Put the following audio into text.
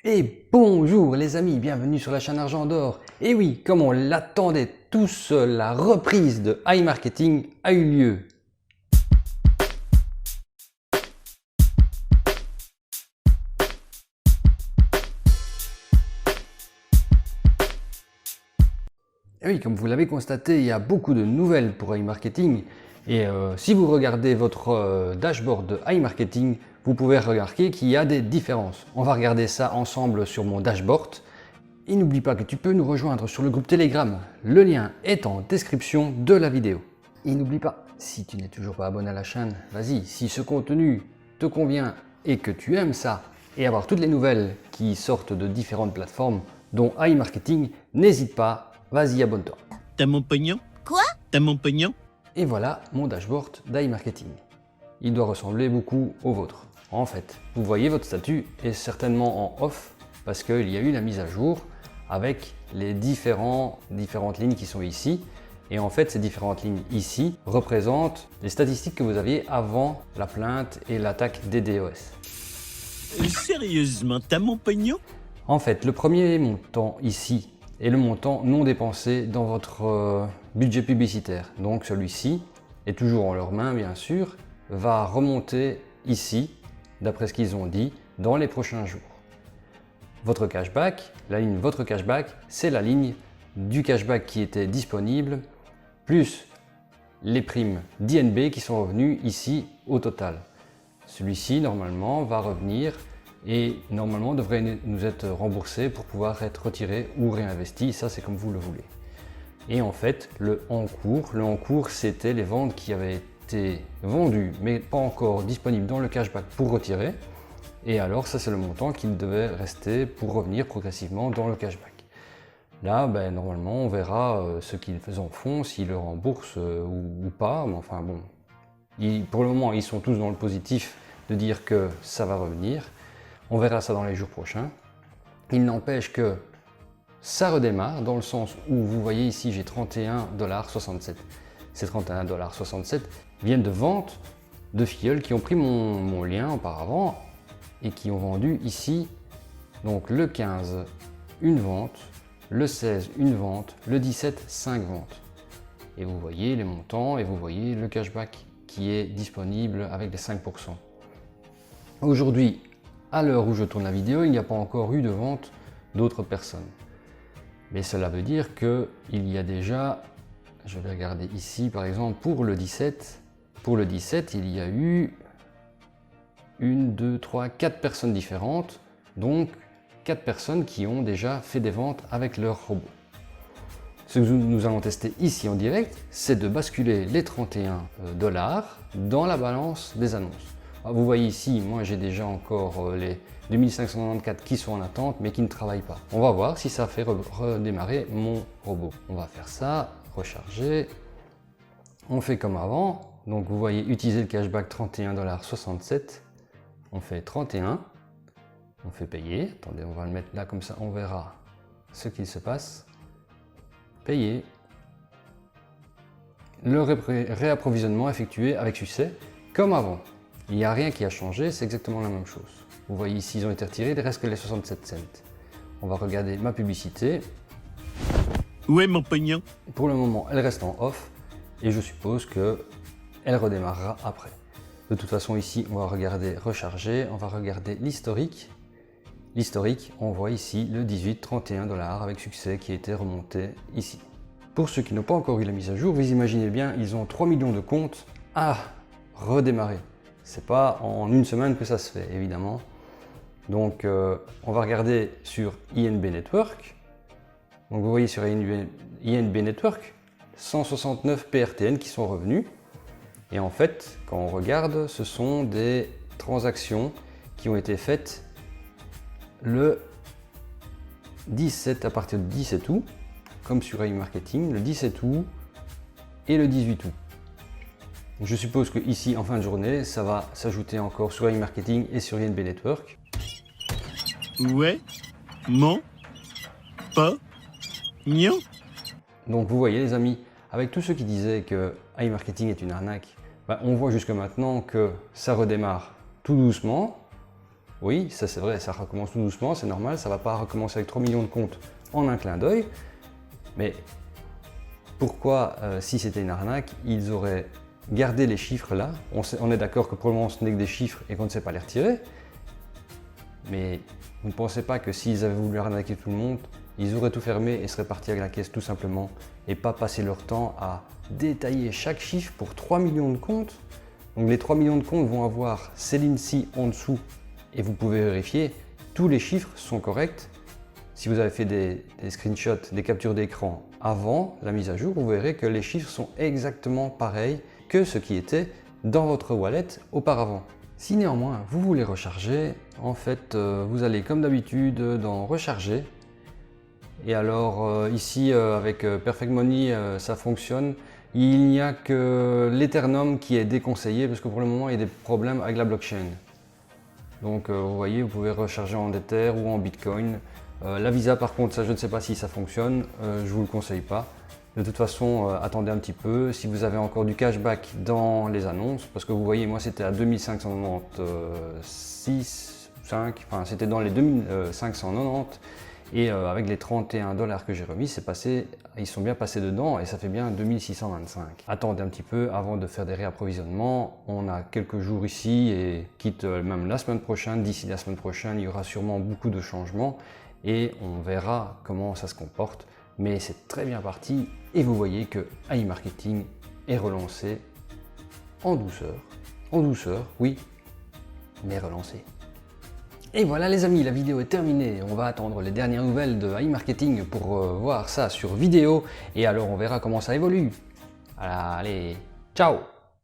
Et bonjour les amis, bienvenue sur la chaîne Argent d'Or. Et oui, comme on l'attendait tous, la reprise de iMarketing a eu lieu. Et oui, comme vous l'avez constaté, il y a beaucoup de nouvelles pour iMarketing. Et si vous regardez votre dashboard de iMarketing, vous pouvez remarquer qu'il y a des différences. On va regarder ça ensemble sur mon dashboard. Et n'oublie pas que tu peux nous rejoindre sur le groupe Telegram. Le lien est en description de la vidéo. Et n'oublie pas, si tu n'es toujours pas abonné à la chaîne, vas-y, si ce contenu te convient et que tu aimes ça, et avoir toutes les nouvelles qui sortent de différentes plateformes, dont iMarketing, n'hésite pas, vas-y, abonne-toi. T'as mon pognon? Quoi? T'as mon pognon? Et voilà mon dashboard d'iMarketing. Il doit ressembler beaucoup au vôtre. En fait, vous voyez votre statut est certainement en off parce qu'il y a eu la mise à jour avec les différentes lignes qui sont ici. Et en fait, ces différentes lignes ici représentent les statistiques que vous aviez avant la plainte et l'attaque des DDoS. Sérieusement, t'as mon pognon? En fait, le premier montant ici est le montant non dépensé dans votre budget publicitaire. Donc celui-ci est toujours en leurs mains, bien sûr, va remonter ici, d'après ce qu'ils ont dit, dans les prochains jours. Votre cashback, la ligne votre cashback, c'est la ligne du cashback qui était disponible, plus les primes d'INB qui sont revenues ici au total. Celui-ci, normalement, va revenir et normalement devrait nous être remboursé pour pouvoir être retiré ou réinvesti. Ça, c'est comme vous le voulez. Et en fait, le en cours, c'était les ventes qui avaient été vendues mais pas encore disponibles dans le cashback pour retirer. Et alors, ça, c'est le montant qu'il devait rester pour revenir progressivement dans le cashback. Là, normalement, on verra ce qu'ils en font, s'ils le remboursent ou pas. Mais enfin bon, pour le moment, ils sont tous dans le positif de dire que ça va revenir. On verra ça dans les jours prochains. Il n'empêche que ça redémarre dans le sens où vous voyez ici, j'ai 31,67 $. Ces 31,67 $ viennent de ventes de filleuls qui ont pris mon lien auparavant et qui ont vendu ici. Donc le 15, une vente, le 16, une vente, le 17, 5 ventes. Et vous voyez les montants et vous voyez le cashback qui est disponible avec les 5%. Aujourd'hui, à l'heure où je tourne la vidéo, il n'y a pas encore eu de vente d'autres personnes. Mais cela veut dire qu'il y a déjà, je vais regarder ici par exemple pour le 17, il y a eu 1, 2, 3, 4 personnes différentes, donc 4 personnes qui ont déjà fait des ventes avec leur robot. Ce que nous allons tester ici en direct, c'est de basculer les 31 $ dans la balance des annonces. Vous voyez ici, moi j'ai déjà encore les 2594 qui sont en attente mais qui ne travaillent pas. On va voir si ça fait redémarrer mon robot. On va faire ça, recharger. On fait comme avant. Donc vous voyez utiliser le cashback 31,67 $. On fait 31. On fait payer. Attendez, on va le mettre là comme ça, on verra ce qu'il se passe. Payer. Le réapprovisionnement effectué avec succès comme avant. Il n'y a rien qui a changé, c'est exactement la même chose. Vous voyez ici, ils ont été retirés, il reste que les 67 cents. On va regarder ma publicité. Où est mon pognon? Pour le moment, elle reste en off et je suppose qu'elle redémarrera après. De toute façon, ici, on va regarder recharger, on va regarder l'historique. L'historique, on voit ici le 18, 31 $ avec succès qui a été remonté ici. Pour ceux qui n'ont pas encore eu la mise à jour, vous imaginez bien, ils ont 3 millions de comptes à redémarrer. C'est pas en une semaine que ça se fait, évidemment. Donc, on va regarder sur INB Network. Donc, vous voyez sur INB Network, 169 PRTN qui sont revenus. Et en fait, quand on regarde, ce sont des transactions qui ont été faites le 17, à partir du 17 août, comme sur iMarketing, le 17 août et le 18 août. Je suppose que ici, en fin de journée, ça va s'ajouter encore sur iMarketing et sur INB Network. Où est mon pognon? Donc vous voyez les amis, avec tous ceux qui disaient que iMarketing est une arnaque, on voit jusque maintenant que ça redémarre tout doucement. Oui, ça c'est vrai, ça recommence tout doucement, c'est normal, ça ne va pas recommencer avec 3 millions de comptes en un clin d'œil. Mais pourquoi, si c'était une arnaque, ils auraient gardé les chiffres là? On est d'accord que pour le moment ce n'est que des chiffres et qu'on ne sait pas les retirer. Mais vous ne pensez pas que s'ils avaient voulu arnaquer tout le monde, ils auraient tout fermé et seraient partis avec la caisse tout simplement et pas passer leur temps à détailler chaque chiffre pour 3 millions de comptes? Donc les 3 millions de comptes vont avoir Céline-ci en dessous et vous pouvez vérifier, tous les chiffres sont corrects. Si vous avez fait des screenshots, des captures d'écran avant la mise à jour, vous verrez que les chiffres sont exactement pareils que ce qui était dans votre wallet auparavant. Si néanmoins vous voulez recharger, en fait vous allez comme d'habitude dans recharger. Et alors ici avec Perfect Money ça fonctionne. Il n'y a que l'Ethereum qui est déconseillé parce que pour le moment il y a des problèmes avec la blockchain. Donc vous voyez, vous pouvez recharger en Ether ou en Bitcoin. La Visa par contre, ça je ne sais pas si ça fonctionne, je vous le conseille pas. De toute façon, attendez un petit peu. Si vous avez encore du cashback dans les annonces, parce que vous voyez, moi c'était à 2596, 5, enfin c'était dans les 2590 et avec les 31 $ que j'ai remis, c'est passé, ils sont bien passés dedans et ça fait bien 2625. Attendez un petit peu avant de faire des réapprovisionnements. On a quelques jours ici et quitte même la semaine prochaine, d'ici la semaine prochaine, il y aura sûrement beaucoup de changements et on verra comment ça se comporte. Mais c'est très bien parti et vous voyez que iMarketing est relancé en douceur, oui, mais relancé. Et voilà les amis, la vidéo est terminée. On va attendre les dernières nouvelles de iMarketing pour voir ça sur vidéo et alors on verra comment ça évolue. Allez, ciao!